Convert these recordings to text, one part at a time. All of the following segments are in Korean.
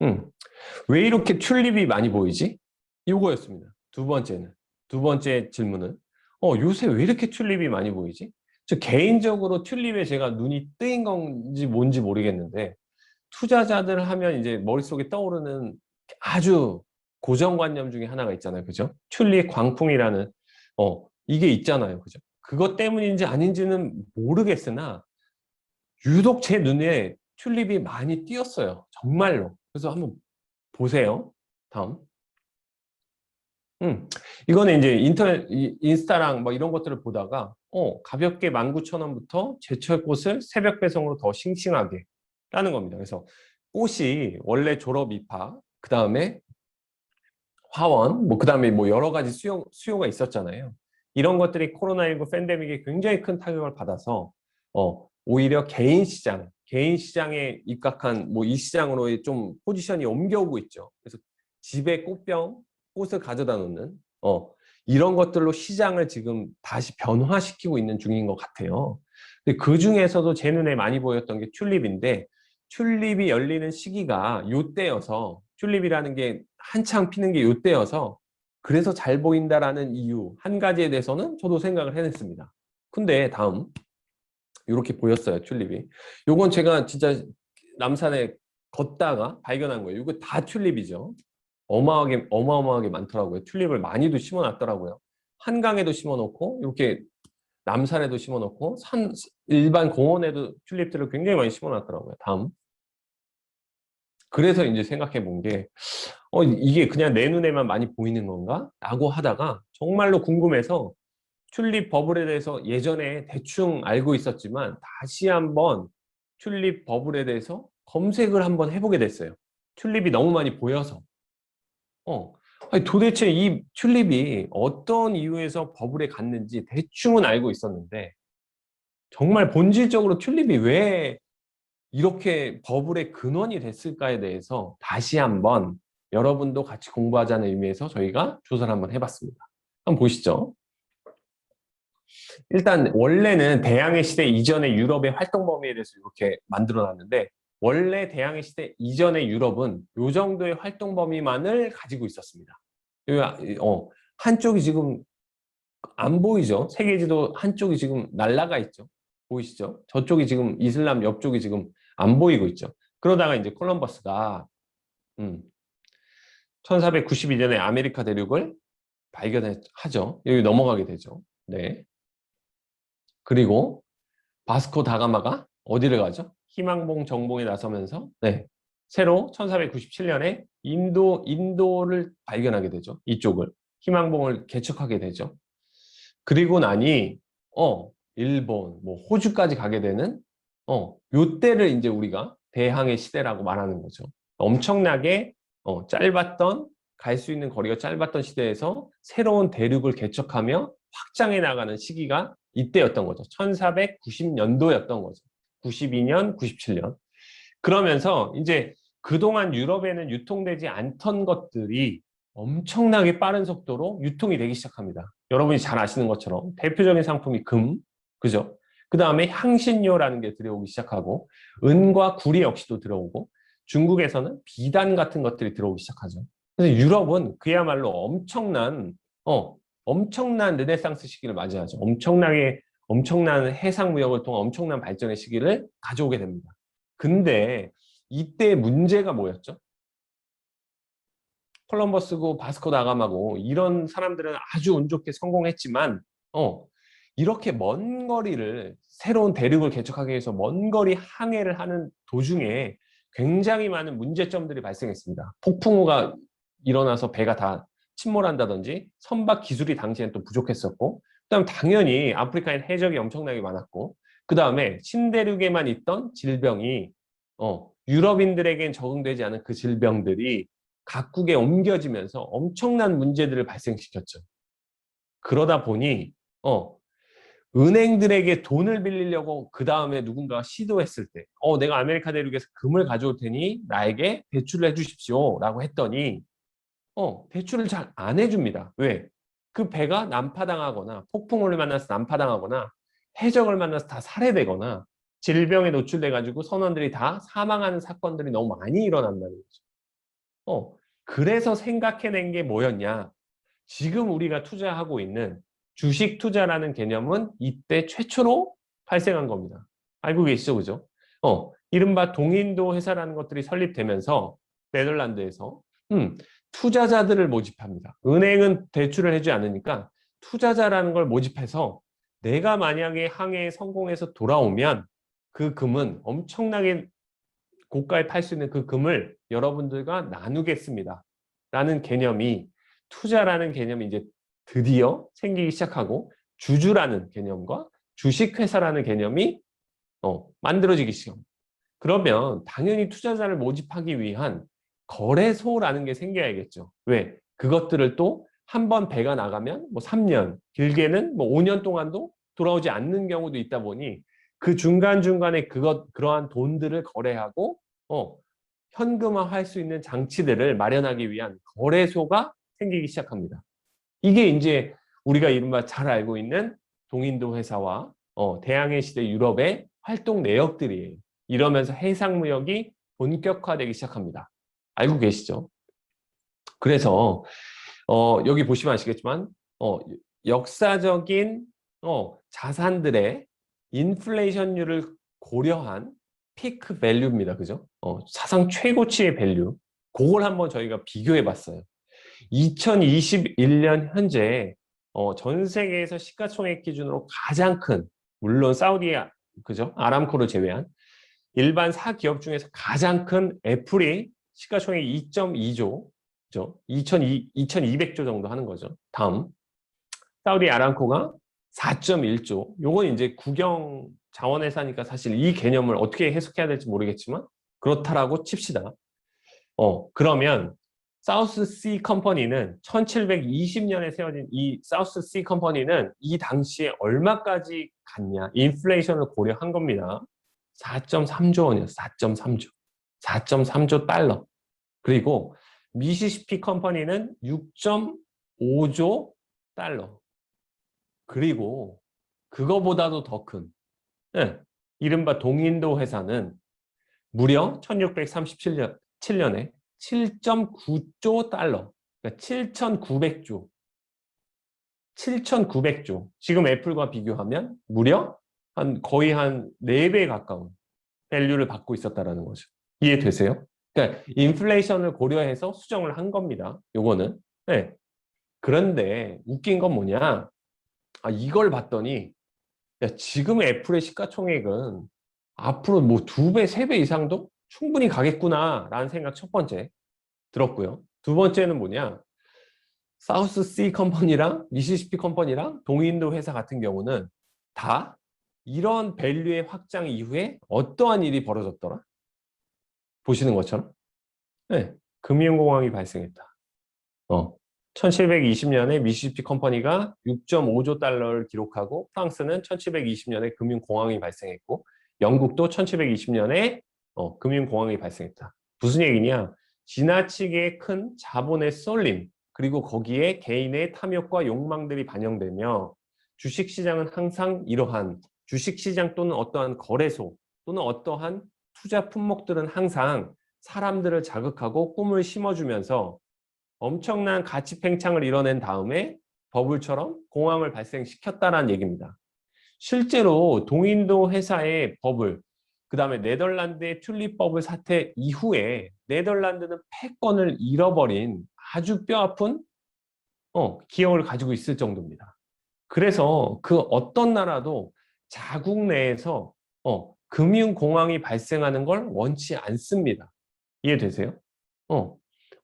음. 왜 이렇게 튤립이 많이 보이지? 이거였습니다. 두 번째 질문은, 요새 왜 이렇게 튤립이 많이 보이지? 저 개인적으로 튤립에 제가 눈이 뜨인 건지 뭔지 모르겠는데, 투자자들 하면 이제 머릿속에 떠오르는 아주 고정관념 중에 하나가 있잖아요. 그죠? 튤립 광풍이라는, 이게 있잖아요. 그죠? 그것 때문인지 아닌지는 모르겠으나, 유독 제 눈에 튤립이 많이 띄었어요. 정말로. 그래서 한번 보세요. 다음. 이거는 이제 인스타랑 뭐 이런 것들을 보다가, 가볍게 19,000원부터 제철 꽃을 새벽 배송으로 더 싱싱하게 라는 겁니다. 그래서 꽃이 원래 졸업 입학, 그 다음에 화원, 뭐, 그 다음에 뭐 여러 가지 수요가 있었잖아요. 이런 것들이 코로나19 팬데믹에 굉장히 큰 타격을 받아서, 오히려 개인 시장에 입각한 뭐 이 시장으로의 좀 포지션이 옮겨오고 있죠. 그래서 집에 꽃을 가져다 놓는, 이런 것들로 시장을 지금 다시 변화시키고 있는 중인 것 같아요. 근데 그 중에서도 제 눈에 많이 보였던 게 튤립인데, 튤립이 열리는 시기가 요때여서, 튤립이라는 게 한창 피는 게 요때여서 그래서 잘 보인다라는 이유 한 가지에 대해서는 저도 생각을 해냈습니다. 근데 다음 이렇게 보였어요. 튤립이. 요건 제가 진짜 남산에 걷다가 발견한 거예요. 이거 다 튤립이죠. 어마어마하게 많더라고요. 튤립을 많이도 심어놨더라고요. 한강에도 심어놓고 이렇게 남산에도 심어놓고 일반 공원에도 튤립들을 굉장히 많이 심어놨더라고요. 다음. 그래서 이제 생각해 본 게, 이게 그냥 내 눈에만 많이 보이는 건가? 라고 하다가 정말로 궁금해서 튤립 버블에 대해서 예전에 대충 알고 있었지만 다시 한번 튤립 버블에 대해서 검색을 한번 해보게 됐어요. 튤립이 너무 많이 보여서. 어, 아니 도대체 이 튤립이 어떤 이유에서 버블에 갔는지 대충은 알고 있었는데 정말 본질적으로 튤립이 왜 이렇게 버블의 근원이 됐을까에 대해서 다시 한번 여러분도 같이 공부하자는 의미에서 저희가 조사를 한번 해봤습니다. 한번 보시죠. 일단 원래는 대항해 시대 이전의 유럽의 활동 범위에 대해서 이렇게 만들어놨는데 원래 대항해 시대 이전의 유럽은 이 정도의 활동 범위만을 가지고 있었습니다. 한쪽이 지금 안 보이죠? 세계지도 한쪽이 지금 날라가 있죠. 보이시죠? 저쪽이 지금 이슬람 옆쪽이 지금 안 보이고 있죠. 그러다가 이제 콜럼버스가 1492년에 아메리카 대륙을 발견하죠. 여기 넘어가게 되죠. 네. 그리고 바스코 다가마가 어디를 가죠? 희망봉 정봉에 나서면서 네. 새로 1497년에 인도를 발견하게 되죠. 이쪽을 희망봉을 개척하게 되죠. 그리고 나니 일본, 뭐 호주까지 가게 되는 요때를 이제 우리가 대항해 시대라고 말하는 거죠. 엄청나게 짧았던 갈 수 있는 거리가 짧았던 시대에서 새로운 대륙을 개척하며 확장해 나가는 시기가 이때였던 거죠. 1490년도였던 거죠. 92년, 97년. 그러면서 이제 그동안 유럽에는 유통되지 않던 것들이 엄청나게 빠른 속도로 유통이 되기 시작합니다. 여러분이 잘 아시는 것처럼 대표적인 상품이 금, 그죠? 그 다음에 향신료라는 게 들어오기 시작하고 은과 구리 역시도 들어오고 중국에서는 비단 같은 것들이 들어오기 시작하죠. 그래서 유럽은 그야말로 엄청난 르네상스 시기를 맞이하죠. 엄청난 해상 무역을 통한 엄청난 발전의 시기를 가져오게 됩니다. 근데 이때 문제가 뭐였죠? 콜럼버스고 바스코 다가마고 이런 사람들은 아주 운 좋게 성공했지만 이렇게 먼 거리를 새로운 대륙을 개척하기 위해서 먼 거리 항해를 하는 도중에 굉장히 많은 문제점들이 발생했습니다. 폭풍우가 일어나서 배가 다 침몰한다든지 선박 기술이 당시엔 또 부족했었고 그다음 당연히 아프리카엔 해적이 엄청나게 많았고 그 다음에 신대륙에만 있던 질병이 유럽인들에겐 적응되지 않은 그 질병들이 각국에 옮겨지면서 엄청난 문제들을 발생시켰죠. 그러다 보니 은행들에게 돈을 빌리려고 그 다음에 누군가 시도했을 때 내가 아메리카 대륙에서 금을 가져올 테니 나에게 대출을 해주십시오 라고 했더니 대출을 잘 안 해줍니다. 왜? 그 배가 난파당하거나 폭풍우를 만나서 난파당하거나 해적을 만나서 다 살해되거나 질병에 노출돼가지고 선원들이 다 사망하는 사건들이 너무 많이 일어난다는 거죠. 그래서 생각해낸 게 뭐였냐? 지금 우리가 투자하고 있는 주식 투자라는 개념은 이때 최초로 발생한 겁니다. 알고 계시죠? 그죠? 이른바 동인도 회사라는 것들이 설립되면서 네덜란드에서 투자자들을 모집합니다. 은행은 대출을 해주지 않으니까 투자자라는 걸 모집해서 내가 만약에 항해에 성공해서 돌아오면 그 금은 엄청나게 고가에 팔 수 있는 그 금을 여러분들과 나누겠습니다. 라는 개념이 투자라는 개념이 이제 드디어 생기기 시작하고 주주라는 개념과 주식회사라는 개념이 만들어지기 시작합니다. 그러면 당연히 투자자를 모집하기 위한 거래소라는 게 생겨야겠죠. 왜? 그것들을 또 한 번 배가 나가면 뭐 3년, 길게는 뭐 5년 동안도 돌아오지 않는 경우도 있다 보니 그 중간중간에 그러한 돈들을 거래하고 현금화할 수 있는 장치들을 마련하기 위한 거래소가 생기기 시작합니다. 이게 이제 우리가 이른바 잘 알고 있는 동인도 회사와 대항해 시대 유럽의 활동 내역들이에요. 이러면서 해상무역이 본격화되기 시작합니다. 알고 계시죠? 그래서 여기 보시면 아시겠지만 역사적인 자산들의 인플레이션율을 고려한 피크 밸류입니다. 그죠? 사상 최고치의 밸류. 그걸 한번 저희가 비교해 봤어요. 2021년 현재 전 세계에서 시가총액 기준으로 가장 큰, 물론 사우디아, 그죠? 아람코를 제외한 일반 4기업 중에서 가장 큰 애플이 시가총액 2.2조, 그죠? 2,200조 정도 하는 거죠. 다음, 사우디 아람코가 4.1조. 요건 이제 국영 자원회사니까 사실 이 개념을 어떻게 해석해야 될지 모르겠지만 그렇다라고 칩시다. 그러면 사우스 씨 컴퍼니는 1720년에 세워진 이 사우스 씨 컴퍼니는 이 당시에 얼마까지 갔냐? 인플레이션을 고려한 겁니다. 4.3조 원이었어요. 4.3조. 4.3조 달러. 그리고 미시시피 컴퍼니는 6.5조 달러. 그리고 그거보다도 더 큰, 이른바 동인도 회사는 무려 1637년에 7.9조 달러, 그러니까 7,900조. 7,900조. 지금 애플과 비교하면 무려 거의 한 4배 가까운 밸류를 받고 있었다는 거죠. 이해되세요? 그러니까 인플레이션을 고려해서 수정을 한 겁니다. 요거는. 네. 그런데 웃긴 건 뭐냐? 이걸 봤더니 지금 애플의 시가총액은 앞으로 뭐 2배, 3배 이상도 충분히 가겠구나라는 생각 첫 번째 들었고요. 두 번째는 뭐냐? 사우스 씨 컴퍼니랑 미시시피 컴퍼니랑 동인도 회사 같은 경우는 다 이런 밸류의 확장 이후에 어떠한 일이 벌어졌더라? 보시는 것처럼. 네, 금융공황이 발생했다. 1720년에 미시시피 컴퍼니가 6.5조 달러를 기록하고 프랑스는 1720년에 금융공황이 발생했고 영국도 1720년에 금융공황이 발생했다. 무슨 얘기냐? 지나치게 큰 자본의 쏠림 그리고 거기에 개인의 탐욕과 욕망들이 반영되며 주식시장은 항상 이러한 주식시장 또는 어떠한 거래소 또는 어떠한 투자 품목들은 항상 사람들을 자극하고 꿈을 심어주면서 엄청난 가치 팽창을 이뤄낸 다음에 버블처럼 공황을 발생시켰다는 얘기입니다. 실제로 동인도 회사의 버블, 그 다음에 네덜란드의 튤립 버블 사태 이후에 네덜란드는 패권을 잃어버린 아주 뼈아픈 기억을 가지고 있을 정도입니다. 그래서 그 어떤 나라도 자국 내에서 금융공황이 발생하는 걸 원치 않습니다. 이해되세요?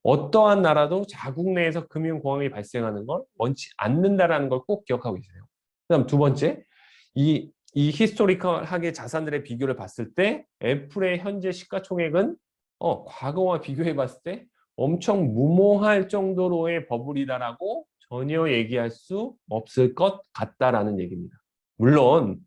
어떠한 나라도 자국 내에서 금융공황이 발생하는 걸 원치 않는다라는 걸 꼭 기억하고 계세요. 그다음 두 번째, 이 히스토리컬하게 자산들의 비교를 봤을 때 애플의 현재 시가총액은 과거와 비교해 봤을 때 엄청 무모할 정도로의 버블이다라고 전혀 얘기할 수 없을 것 같다라는 얘기입니다. 물론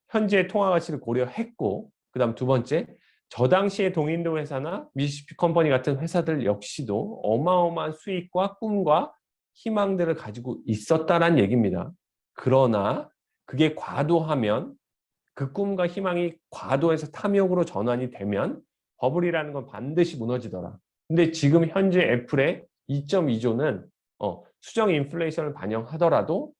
현재 통화 가치를 고려했고, 그다음 두 번째, 저 당시에 동인도 회사나 미시시피 컴퍼니 같은 회사들 역시도 어마어마한 수익과 꿈과 희망들을 가지고 있었다란 얘기입니다. 그러나 그게 과도하면 그 꿈과 희망이 과도해서 탐욕으로 전환이 되면 버블이라는 건 반드시 무너지더라. 근데 지금 현재 애플의 2.2조는 수정 인플레이션을 반영하더라도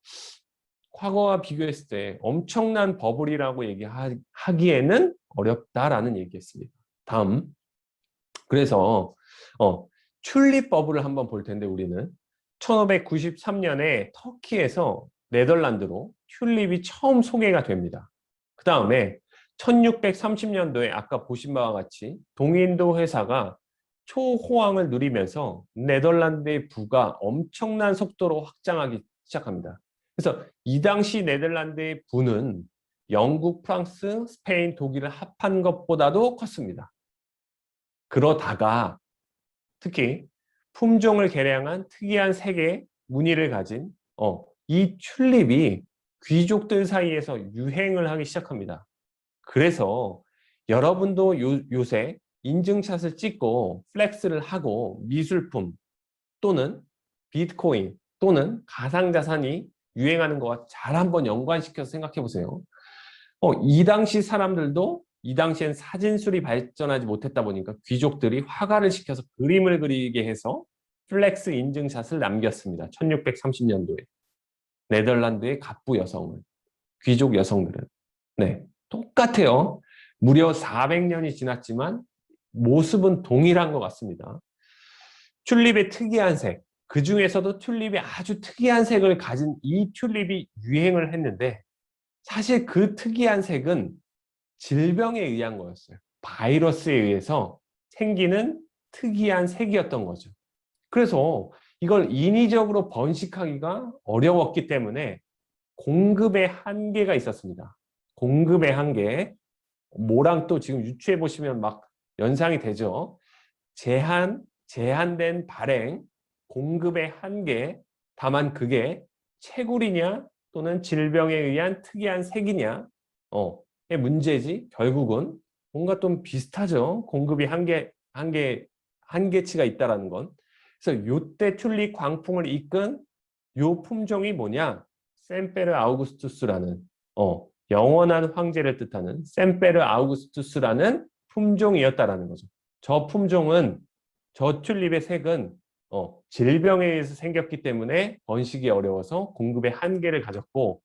과거와 비교했을 때 엄청난 버블이라고 얘기하기에는 어렵다라는 얘기했습니다. 다음. 그래서 튤립 버블을 한번 볼 텐데 우리는 1593년에 터키에서 네덜란드로 튤립이 처음 소개가 됩니다. 그 다음에 1630년도에 아까 보신 바와 같이 동인도 회사가 초호황을 누리면서 네덜란드의 부가 엄청난 속도로 확장하기 시작합니다. 그래서 이 당시 네덜란드의 부는 영국, 프랑스, 스페인, 독일을 합한 것보다도 컸습니다. 그러다가 특히 품종을 개량한 특이한 색의 무늬를 가진 이 튤립이 귀족들 사이에서 유행을 하기 시작합니다. 그래서 여러분도 요새 인증샷을 찍고 플렉스를 하고 미술품 또는 비트코인 또는 가상자산이 유행하는 것과 잘 한번 연관시켜서 생각해 보세요. 이 당시 사람들도 이 당시엔 사진술이 발전하지 못했다 보니까 귀족들이 화가를 시켜서 그림을 그리게 해서 플렉스 인증샷을 남겼습니다. 1630년도에. 네덜란드의 갑부 여성은, 귀족 여성들은. 네, 똑같아요. 무려 400년이 지났지만 모습은 동일한 것 같습니다. 튤립의 특이한 색, 그 중에서도 튤립이 아주 특이한 색을 가진 이 튤립이 유행을 했는데 사실 그 특이한 색은 질병에 의한 거였어요. 바이러스에 의해서 생기는 특이한 색이었던 거죠. 그래서 이걸 인위적으로 번식하기가 어려웠기 때문에 공급의 한계가 있었습니다. 공급의 한계. 뭐랑 또 지금 유추해 보시면 막 연상이 되죠. 제한된 발행, 공급의 한계. 다만 그게 채굴이냐 또는 질병에 의한 특이한 색이냐 의 문제지. 결국은 뭔가 좀 비슷하죠. 공급이 한계치가 있다라는 건. 그래서 요때 튤립 광풍을 이끈 요 품종이 뭐냐? 셈페르 아우구스투스라는 영원한 황제를 뜻하는 셈페르 아우구스투스라는 품종이었다라는 거죠. 저 품종은 저 튤립의 색은 질병에 의해서 생겼기 때문에 번식이 어려워서 공급의 한계를 가졌고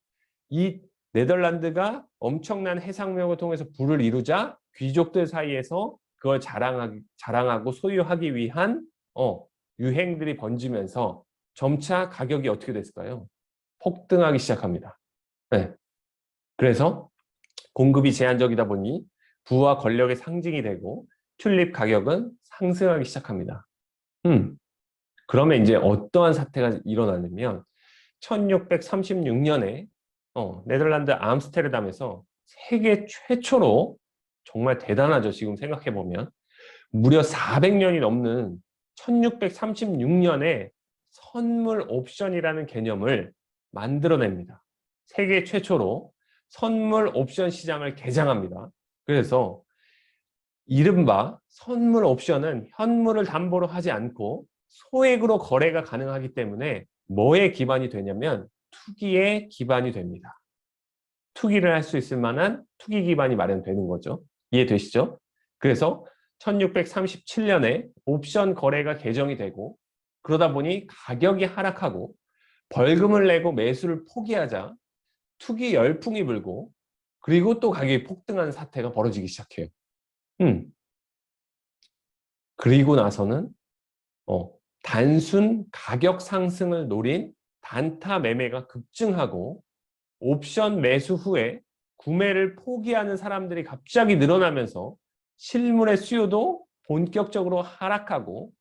이 네덜란드가 엄청난 해상무역을 통해서 부를 이루자 귀족들 사이에서 그걸 자랑하고 소유하기 위한 유행들이 번지면서 점차 가격이 어떻게 됐을까요? 폭등하기 시작합니다. 네. 그래서 공급이 제한적이다 보니 부와 권력의 상징이 되고 튤립 가격은 상승하기 시작합니다. 그러면 이제 어떠한 사태가 일어나냐면 1636년에 네덜란드 암스테르담에서 세계 최초로 정말 대단하죠. 지금 생각해 보면 무려 400년이 넘는 1636년에 선물 옵션이라는 개념을 만들어냅니다. 세계 최초로 선물 옵션 시장을 개장합니다. 그래서 이른바 선물 옵션은 현물을 담보로 하지 않고 소액으로 거래가 가능하기 때문에 뭐에 기반이 되냐면 투기에 기반이 됩니다. 투기를 할 수 있을 만한 투기 기반이 마련되는 거죠. 이해되시죠? 그래서 1637년에 옵션 거래가 개정이 되고 그러다 보니 가격이 하락하고 벌금을 내고 매수를 포기하자 투기 열풍이 불고 그리고 또 가격이 폭등하는 사태가 벌어지기 시작해요. 그리고 나서는 단순 가격 상승을 노린 단타 매매가 급증하고 옵션 매수 후에 구매를 포기하는 사람들이 갑자기 늘어나면서 실물의 수요도 본격적으로 하락하고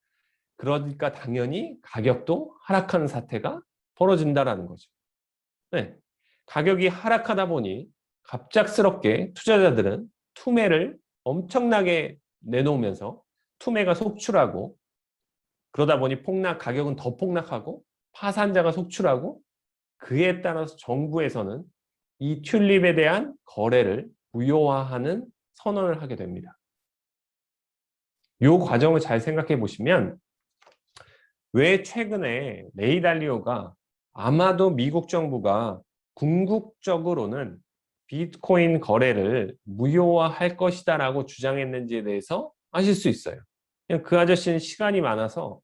그러니까 당연히 가격도 하락하는 사태가 벌어진다는 거죠. 네. 가격이 하락하다 보니 갑작스럽게 투자자들은 투매를 엄청나게 내놓으면서 투매가 속출하고 그러다 보니 가격은 더 폭락하고 파산자가 속출하고 그에 따라서 정부에서는 이 튤립에 대한 거래를 무효화하는 선언을 하게 됩니다. 이 과정을 잘 생각해 보시면 왜 최근에 레이 달리오가 아마도 미국 정부가 궁극적으로는 비트코인 거래를 무효화할 것이다라고 주장했는지에 대해서 아실 수 있어요. 그냥 그 아저씨는 시간이 많아서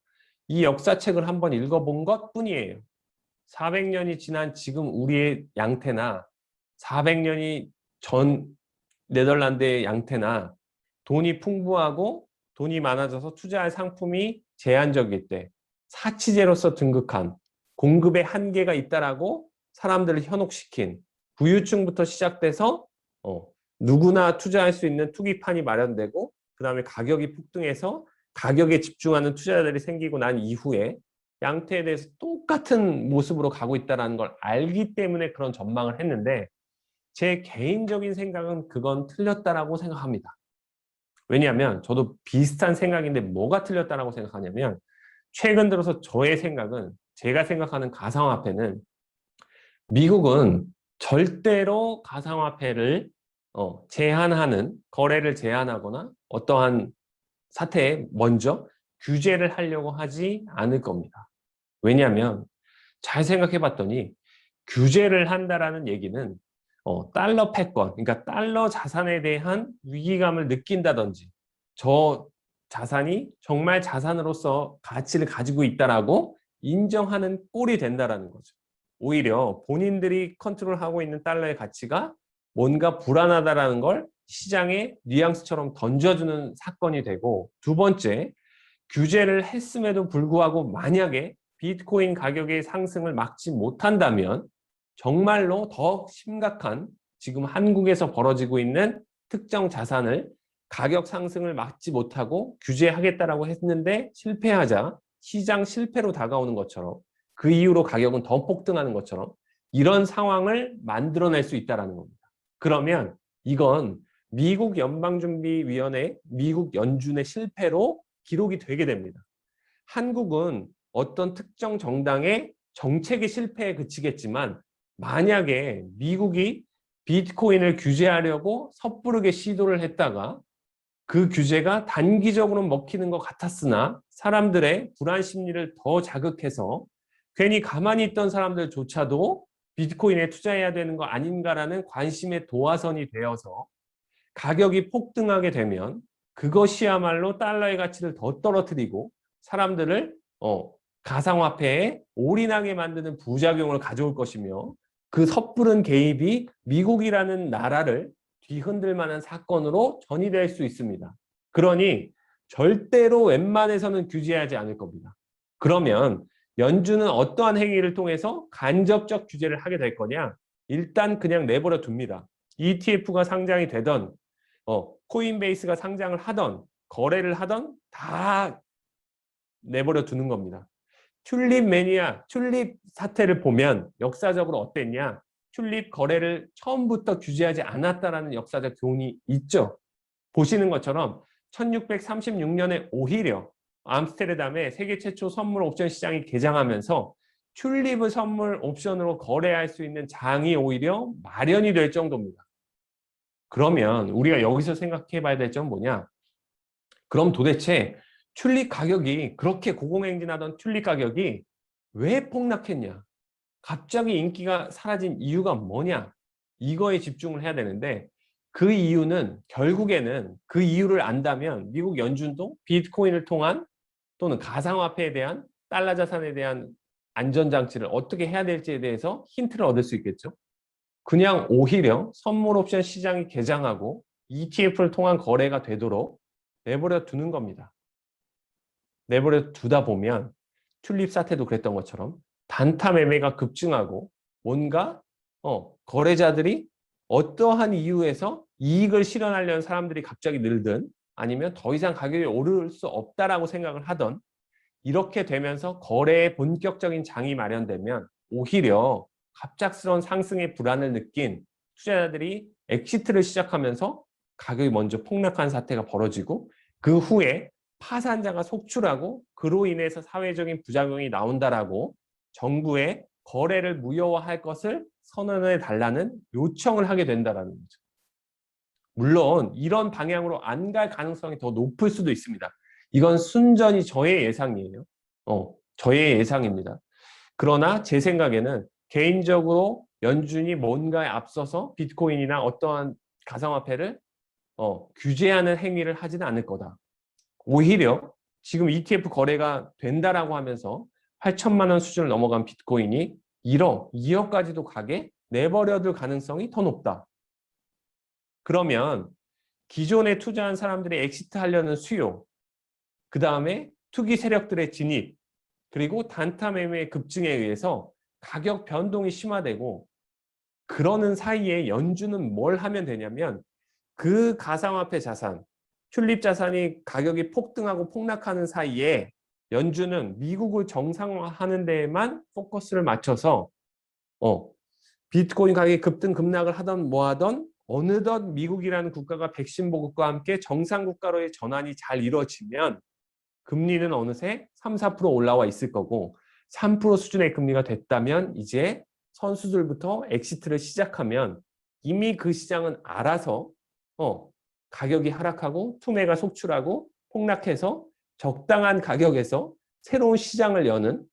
이 역사책을 한번 읽어본 것뿐이에요. 400년이 지난 지금 우리의 양태나 400년이 전 네덜란드의 양태나 돈이 풍부하고 돈이 많아져서 투자할 상품이 제한적일 때 사치제로서 등극한 공급의 한계가 있다라고 사람들을 현혹시킨 부유층부터 시작돼서 누구나 투자할 수 있는 투기판이 마련되고 그 다음에 가격이 폭등해서 가격에 집중하는 투자자들이 생기고 난 이후에 양태에 대해서 똑같은 모습으로 가고 있다는 걸 알기 때문에 그런 전망을 했는데 제 개인적인 생각은 그건 틀렸다라고 생각합니다. 왜냐하면 저도 비슷한 생각인데 뭐가 틀렸다라고 생각하냐면 최근 들어서 저의 생각은 제가 생각하는 가상화폐는 미국은 절대로 가상화폐를 제한하는 거래를 제한하거나 어떠한 사태에 먼저 규제를 하려고 하지 않을 겁니다. 왜냐하면 잘 생각해 봤더니 규제를 한다라는 얘기는 달러 패권, 그러니까 달러 자산에 대한 위기감을 느낀다든지 저 자산이 정말 자산으로서 가치를 가지고 있다라고 인정하는 꼴이 된다라는 거죠. 오히려 본인들이 컨트롤하고 있는 달러의 가치가 뭔가 불안하다라는 걸 시장에 뉘앙스처럼 던져주는 사건이 되고 두 번째, 규제를 했음에도 불구하고 만약에 비트코인 가격의 상승을 막지 못한다면 정말로 더 심각한 지금 한국에서 벌어지고 있는 특정 자산을 가격 상승을 막지 못하고 규제하겠다라고 했는데 실패하자 시장 실패로 다가오는 것처럼 그 이후로 가격은 더 폭등하는 것처럼 이런 상황을 만들어낼 수 있다는 겁니다. 그러면 이건 미국 연방준비위원회, 미국 연준의 실패로 기록이 되게 됩니다. 한국은 어떤 특정 정당의 정책의 실패에 그치겠지만 만약에 미국이 비트코인을 규제하려고 섣부르게 시도를 했다가 그 규제가 단기적으로 먹히는 것 같았으나 사람들의 불안 심리를 더 자극해서 괜히 가만히 있던 사람들조차도 비트코인에 투자해야 되는 거 아닌가라는 관심의 도화선이 되어서 가격이 폭등하게 되면 그것이야말로 달러의 가치를 더 떨어뜨리고 사람들을 가상화폐에 올인하게 만드는 부작용을 가져올 것이며 그 섣부른 개입이 미국이라는 나라를 뒤흔들 만한 사건으로 전이될 수 있습니다. 그러니 절대로 웬만해서는 규제하지 않을 겁니다. 그러면 연준은 어떠한 행위를 통해서 간접적 규제를 하게 될 거냐? 일단 그냥 내버려 둡니다. ETF가 상장이 되던 코인베이스가 상장을 하던 거래를 하던 다 내버려 두는 겁니다. 튤립 매니아, 튤립 사태를 보면 역사적으로 어땠냐? 튤립 거래를 처음부터 규제하지 않았다라는 역사적 교훈이 있죠. 보시는 것처럼 1636년에 오히려 암스테르담에 세계 최초 선물 옵션 시장이 개장하면서 튤립을 선물 옵션으로 거래할 수 있는 장이 오히려 마련이 될 정도입니다. 그러면 우리가 여기서 생각해 봐야 될 점은 뭐냐? 그럼 도대체 튤립 가격이 그렇게 고공행진하던 튤립 가격이 왜 폭락했냐? 갑자기 인기가 사라진 이유가 뭐냐? 이거에 집중을 해야 되는데 그 이유는 결국에는 그 이유를 안다면 미국 연준도 비트코인을 통한 또는 가상화폐에 대한 달러 자산에 대한 안전장치를 어떻게 해야 될지에 대해서 힌트를 얻을 수 있겠죠. 그냥 오히려 선물 옵션 시장이 개장하고 ETF를 통한 거래가 되도록 내버려 두는 겁니다. 내버려 두다 보면 튤립 사태도 그랬던 것처럼 단타 매매가 급증하고 뭔가 거래자들이 어떠한 이유에서 이익을 실현하려는 사람들이 갑자기 늘든 아니면 더 이상 가격이 오를 수 없다라고 생각을 하던 이렇게 되면서 거래의 본격적인 장이 마련되면 오히려 갑작스러운 상승의 불안을 느낀 투자자들이 엑시트를 시작하면서 가격이 먼저 폭락한 사태가 벌어지고 그 후에 파산자가 속출하고 그로 인해서 사회적인 부작용이 나온다라고 정부에 거래를 무효화할 것을 선언해 달라는 요청을 하게 된다는 거죠. 물론 이런 방향으로 안 갈 가능성이 더 높을 수도 있습니다. 이건 순전히 저의 예상이에요. 저의 예상입니다. 그러나 제 생각에는 개인적으로 연준이 뭔가에 앞서서 비트코인이나 어떠한 가상화폐를 규제하는 행위를 하지는 않을 거다. 오히려 지금 ETF 거래가 된다라고 하면서 8천만 원 수준을 넘어간 비트코인이 1억, 2억까지도 가게 내버려둘 가능성이 더 높다. 그러면 기존에 투자한 사람들이 엑시트 하려는 수요, 그 다음에 투기 세력들의 진입, 그리고 단타 매매의 급증에 의해서 가격 변동이 심화되고, 그러는 사이에 연준은 뭘 하면 되냐면 그 가상화폐 자산, 튤립 자산이 가격이 폭등하고 폭락하는 사이에 연준은 미국을 정상화하는 데에만 포커스를 맞춰서 비트코인 가격이 급등 급락을 하던 뭐 하던 어느덧 미국이라는 국가가 백신 보급과 함께 정상 국가로의 전환이 잘 이루어지면 금리는 어느새 3, 4% 올라와 있을 거고, 3% 수준의 금리가 됐다면 이제 선수들부터 엑시트를 시작하면 이미 그 시장은 알아서 가격이 하락하고 투매가 속출하고 폭락해서 적당한 가격에서 새로운 시장을 여는,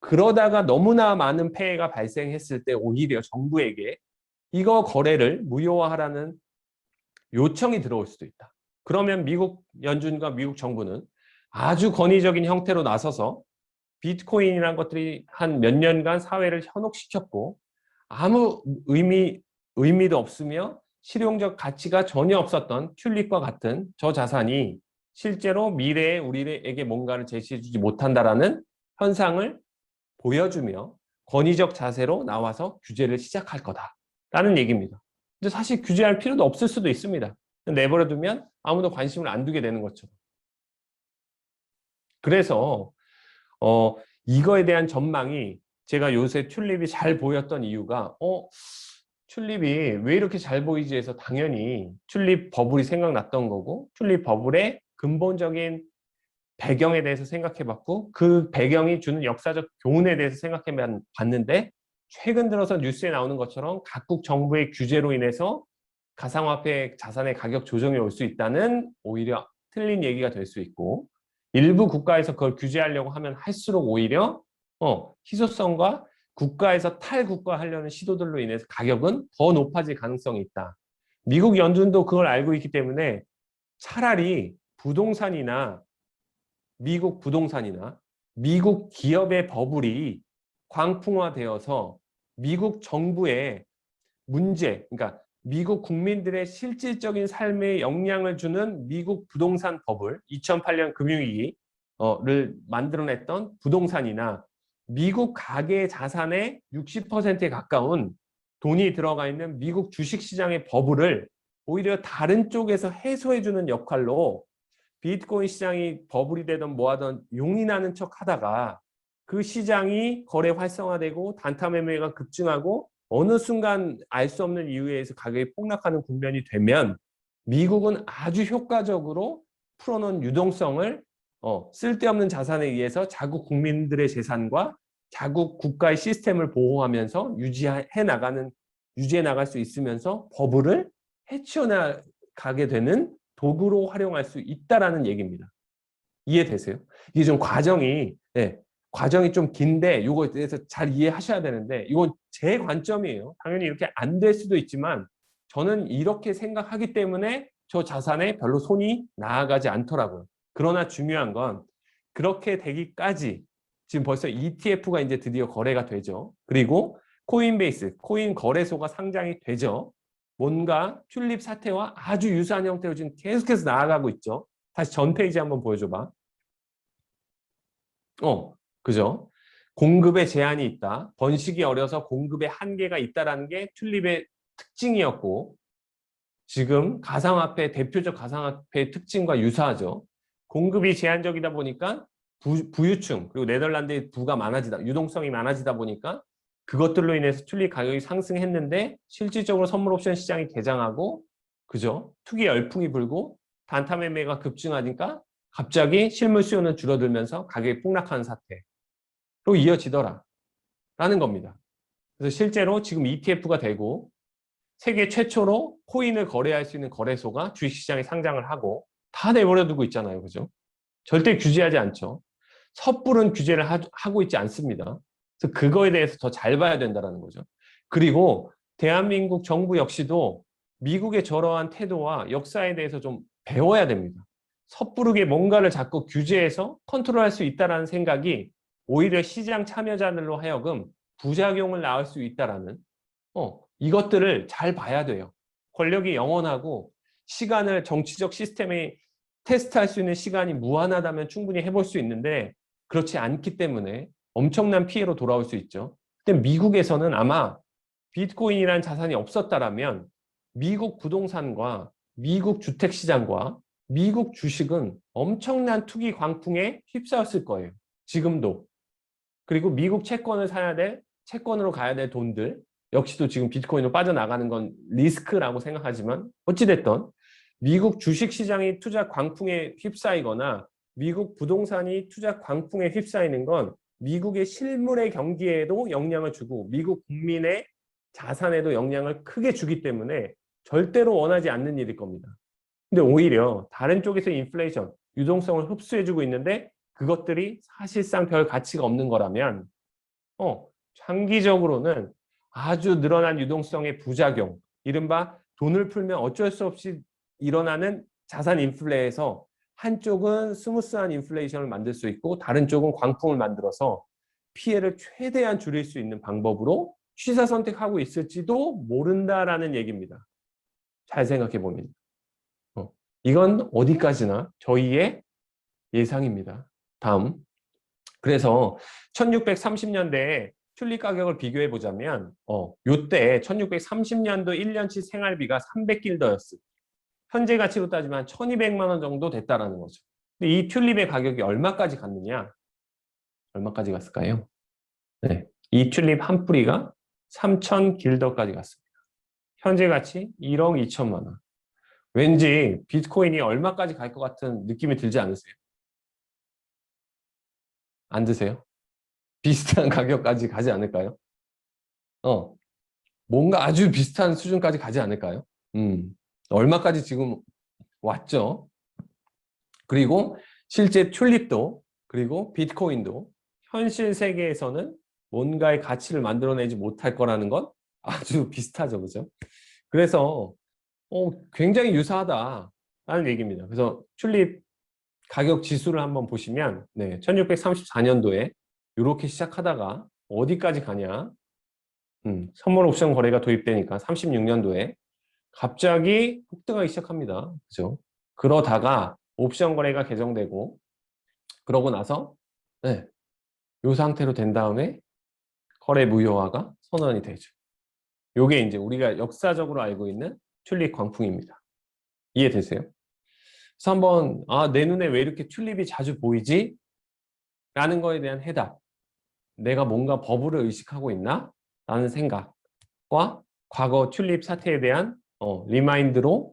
그러다가 너무나 많은 폐해가 발생했을 때 오히려 정부에게 이거 거래를 무효화하라는 요청이 들어올 수도 있다. 그러면 미국 연준과 미국 정부는 아주 권위적인 형태로 나서서 비트코인이라는 것들이 한 몇 년간 사회를 현혹시켰고 아무 의미도 없으며 실용적 가치가 전혀 없었던 튤립과 같은 저 자산이 실제로 미래에 우리에게 뭔가를 제시해주지 못한다라는 현상을 보여주며 권위적 자세로 나와서 규제를 시작할 거다라는 얘기입니다. 근데 사실 규제할 필요도 없을 수도 있습니다. 내버려두면 아무도 관심을 안 두게 되는 것처럼. 그래서 이거에 대한 전망이, 제가 요새 튤립이 잘 보였던 이유가 튤립이 왜 이렇게 잘 보이지 해서 당연히 튤립 버블이 생각났던 거고, 튤립 버블의 근본적인 배경에 대해서 생각해봤고, 그 배경이 주는 역사적 교훈에 대해서 생각해봤는데, 최근 들어서 뉴스에 나오는 것처럼 각국 정부의 규제로 인해서 가상화폐 자산의 가격 조정이 올 수 있다는 오히려 틀린 얘기가 될 수 있고, 일부 국가에서 그걸 규제하려고 하면 할수록 오히려 희소성과 국가에서 탈국가하려는 시도들로 인해서 가격은 더 높아질 가능성이 있다. 미국 연준도 그걸 알고 있기 때문에 차라리 미국 부동산이나 미국 기업의 버블이 광풍화되어서 미국 정부의 문제, 그러니까 미국 국민들의 실질적인 삶에 영향을 주는 미국 부동산 버블, 2008년 금융위기를 만들어냈던 부동산이나 미국 가계 자산의 60%에 가까운 돈이 들어가 있는 미국 주식시장의 버블을 오히려 다른 쪽에서 해소해주는 역할로 비트코인 시장이 버블이 되든 뭐하든 용인하는 척 하다가 그 시장이 거래 활성화되고 단타 매매가 급증하고 어느 순간 알 수 없는 이유에 의해서 가격이 폭락하는 국면이 되면 미국은 아주 효과적으로 풀어놓은 유동성을 쓸데없는 자산에 의해서 자국 국민들의 재산과 자국 국가의 시스템을 보호하면서 유지해 나갈 수 있으면서 버블을 해치워 나가게 되는 도구로 활용할 수 있다라는 얘기입니다. 이해되세요? 이게 좀 과정이 좀 긴데 이거에 대해서 잘 이해하셔야 되는데, 이건 제 관점이에요. 당연히 이렇게 안 될 수도 있지만 저는 이렇게 생각하기 때문에 저 자산에 별로 손이 나아가지 않더라고요. 그러나 중요한 건 그렇게 되기까지 지금 벌써 ETF가 이제 드디어 거래가 되죠. 그리고 코인베이스, 코인 거래소가 상장이 되죠. 뭔가 튤립 사태와 아주 유사한 형태로 지금 계속해서 나아가고 있죠. 다시 전 페이지 한번 보여줘봐. 그죠? 공급에 제한이 있다. 번식이 어려서 공급에 한계가 있다라는 게 튤립의 특징이었고, 지금 대표적 가상화폐의 특징과 유사하죠. 공급이 제한적이다 보니까 부유층, 그리고 네덜란드의 유동성이 많아지다 보니까 그것들로 인해서 튤립 가격이 상승했는데 실질적으로 선물 옵션 시장이 개장하고, 그죠? 투기 열풍이 불고 단타 매매가 급증하니까 갑자기 실물 수요는 줄어들면서 가격이 폭락하는 사태로 이어지더라 라는 겁니다. 그래서 실제로 지금 ETF가 되고 세계 최초로 코인을 거래할 수 있는 거래소가 주식시장에 상장을 하고 다 내버려두고 있잖아요. 그죠? 절대 규제하지 않죠. 섣부른 규제를 하고 있지 않습니다. 그래서 그거에 대해서 더 잘 봐야 된다는 거죠. 그리고 대한민국 정부 역시도 미국의 저러한 태도와 역사에 대해서 좀 배워야 됩니다. 섣부르게 뭔가를 자꾸 규제해서 컨트롤할 수 있다는 생각이 오히려 시장 참여자들로 하여금 부작용을 낳을 수 있다라는 이것들을 잘 봐야 돼요. 권력이 영원하고 시간을 정치적 시스템에 테스트할 수 있는 시간이 무한하다면 충분히 해볼 수 있는데 그렇지 않기 때문에 엄청난 피해로 돌아올 수 있죠. 근데 미국에서는 아마 비트코인이라는 자산이 없었다라면 미국 부동산과 미국 주택시장과 미국 주식은 엄청난 투기 광풍에 휩싸였을 거예요. 지금도. 그리고 미국 채권을 사야 될, 채권으로 가야 될 돈들 역시도 지금 비트코인으로 빠져나가는 건 리스크라고 생각하지만 어찌됐든 미국 주식시장이 투자 광풍에 휩싸이거나 미국 부동산이 투자 광풍에 휩싸이는 건 미국의 실물의 경기에도 영향을 주고 미국 국민의 자산에도 영향을 크게 주기 때문에 절대로 원하지 않는 일일 겁니다. 근데 오히려 다른 쪽에서 인플레이션, 유동성을 흡수해주고 있는데 그것들이 사실상 별 가치가 없는 거라면 장기적으로는 아주 늘어난 유동성의 부작용, 이른바 돈을 풀면 어쩔 수 없이 일어나는 자산 인플레에서 한쪽은 스무스한 인플레이션을 만들 수 있고 다른 쪽은 광풍을 만들어서 피해를 최대한 줄일 수 있는 방법으로 취사 선택하고 있을지도 모른다라는 얘기입니다. 잘 생각해 보면. 이건 어디까지나 저희의 예상입니다. 다음. 그래서 1630년대에 튤립 가격을 비교해 보자면 요때 1630년도 1년치 생활비가 300길더였어요. 현재 가치로 따지면 1200만 원 정도 됐다라는 거죠. 근데 이 튤립의 가격이 얼마까지 갔느냐? 얼마까지 갔을까요? 네. 이 튤립 한 뿌리가 3000길더까지 갔습니다. 현재 가치 1억 2천만 원. 왠지 비트코인이 얼마까지 갈 것 같은 느낌이 들지 않으세요? 안 드세요? 비슷한 가격까지 가지 않을까요? 뭔가 아주 비슷한 수준까지 가지 않을까요? 얼마까지 지금 왔죠? 그리고 실제 튤립도 그리고 비트코인도 현실 세계에서는 뭔가의 가치를 만들어내지 못할 거라는 건 아주 비슷하죠, 그죠? 그래서 굉장히 유사하다라는 얘기입니다. 그래서 튤립 가격 지수를 한번 보시면 1634년도에 이렇게 시작하다가 어디까지 가냐? 선물 옵션 거래가 도입되니까 36년도에 갑자기 폭등하기 시작합니다. 그죠? 그러다가 옵션 거래가 개정되고 그러고 나서 이 상태로 된 다음에 거래 무효화가 선언이 되죠. 이게 이제 우리가 역사적으로 알고 있는 튤립 광풍입니다. 이해되세요? 그래서 한번 내 눈에 왜 이렇게 튤립이 자주 보이지? 라는 거에 대한 해답. 내가 뭔가 버블을 의식하고 있나? 라는 생각과 과거 튤립 사태에 대한 리마인드로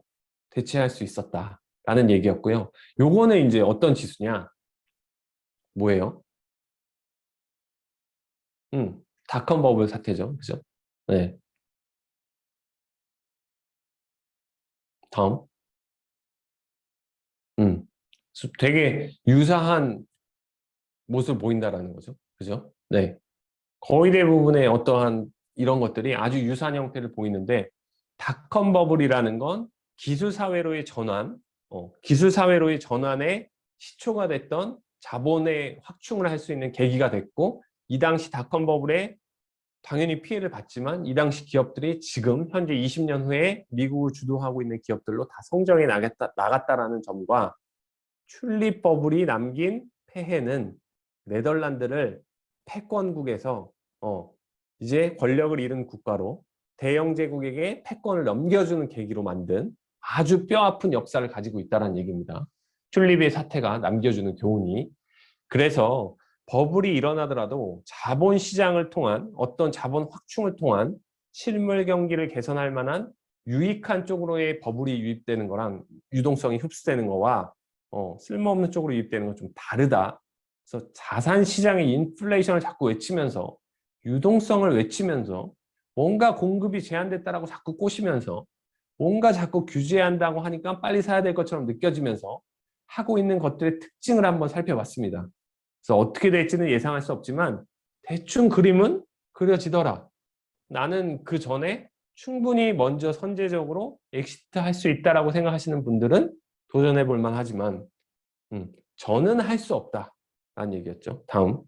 대체할 수 있었다라는 얘기였고요. 요거는 이제 어떤 지수냐? 뭐예요? 닷컴 버블 사태죠. 그죠? 네. 다음. 되게 유사한 모습을 보인다라는 거죠. 그죠? 네. 거의 대부분의 어떠한 이런 것들이 아주 유사한 형태를 보이는데 닷컴 버블이라는 건 기술 사회로의 전환, 기술 사회로의 전환에 시초가 됐던 자본의 확충을 할 수 있는 계기가 됐고 이 당시 닷컴 버블에 당연히 피해를 봤지만 이 당시 기업들이 지금 현재 20년 후에 미국을 주도하고 있는 기업들로 다 성장해 나갔다라는 점과 튤립 버블이 남긴 폐해는 네덜란드를 패권국에서 이제 권력을 잃은 국가로 대영 제국에게 패권을 넘겨주는 계기로 만든 아주 뼈아픈 역사를 가지고 있다는 얘기입니다. 튤립의 사태가 남겨주는 교훈이. 그래서 버블이 일어나더라도 자본시장을 통한 어떤 자본 확충을 통한 실물 경기를 개선할 만한 유익한 쪽으로의 버블이 유입되는 거랑 유동성이 흡수되는 거와 쓸모없는 쪽으로 유입되는 건 좀 다르다. 그래서 자산 시장의 인플레이션을 자꾸 외치면서 유동성을 외치면서 뭔가 공급이 제한됐다라고 자꾸 꼬시면서 뭔가 자꾸 규제한다고 하니까 빨리 사야 될 것처럼 느껴지면서 하고 있는 것들의 특징을 한번 살펴봤습니다. 그래서 어떻게 될지는 예상할 수 없지만 대충 그림은 그려지더라. 나는 그 전에 충분히 먼저 선제적으로 엑시트 할 수 있다라고 생각하시는 분들은 도전해 볼 만하지만 저는 할 수 없다라는 얘기였죠. 다음.